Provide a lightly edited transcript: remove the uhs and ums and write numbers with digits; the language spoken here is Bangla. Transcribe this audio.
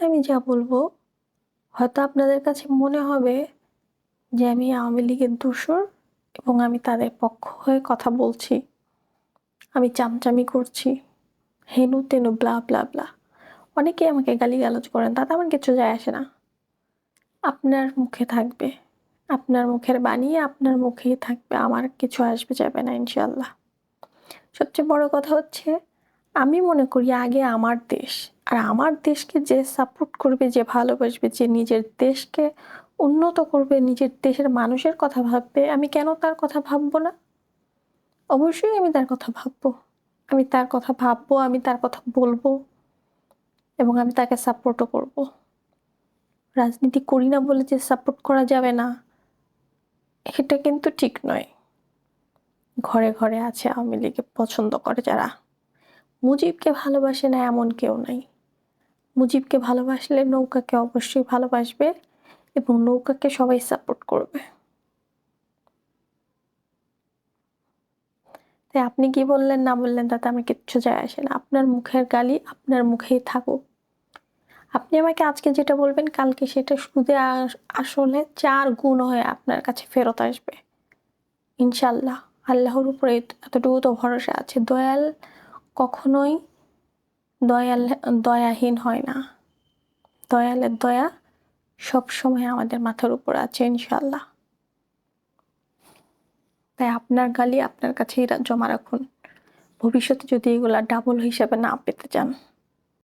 আমি যা বলবো হয়তো আপনাদের কাছে মনে হবে যে আমি আওয়ামী লীগের দোসর এবং আমি তাদের পক্ষ হয়ে কথা বলছি। আমি চামচামি করছি। হেনু তেনু ব্লা ব্লা ব্লা। অনেকেই আমাকে গালিগালাজ করেন, তাতে আমার কিছু যায় আসে না। আপনার মুখে থাকবে, আপনার মুখের বাণী আপনার মুখেই থাকবে, আমার কিছু আসবে যাবে না ইনশাআল্লাহ। সবচেয়ে বড় কথা হচ্ছে আমি মনে করি আগে আমার দেশ, আর আমার দেশকে যে সাপোর্ট করবে, যে ভালোবাসবে, যে নিজের দেশকে উন্নত করবে, নিজের দেশের মানুষের কথা ভাববে, আমি কেন তার কথা ভাববো না? অবশ্যই আমি তার কথা ভাববো। আমি তার কথা ভাববো, আমি তার কথা বলবো এবং আমি তাকে সাপোর্টও করব। রাজনীতি করি না বলে যে সাপোর্ট করা যাবে না, এটা কিন্তু ঠিক নয়। ঘরে ঘরে আছে আওয়ামী লীগকে পছন্দ করে যারা। মুজিবকে ভালোবাসে না এমন কেউ নাই। মুজিবকে ভালোবাসলে নৌকাকে অবশ্যই ভালোবাসবে এবং নৌকাকে সবাই সাপোর্ট করবে। তাই আপনি কি বললেন না বললেন তাতে আমার কিচ্ছু যায় আসে না। আপনার মুখের গালি আপনার মুখেই থাকুক। আপনি আমাকে আজকে যেটা বলবেন কালকে সেটা সুদে আসলে 4 গুণ হয়ে আপনার কাছে ফেরত আসবে ইনশাল্লাহ। আল্লাহর উপরে এতটুকু তো ভরসা আছে। দয়াল কখনোই দয়াহীন হয় না। দয়ালের দয়া সবসময় আমাদের মাথার উপর আছে ইনশাল্লাহ। তাই আপনার গালি আপনার কাছেই জমা রাখুন, ভবিষ্যতে যদি এগুলা ডাবল হিসাবে না পেতে চান।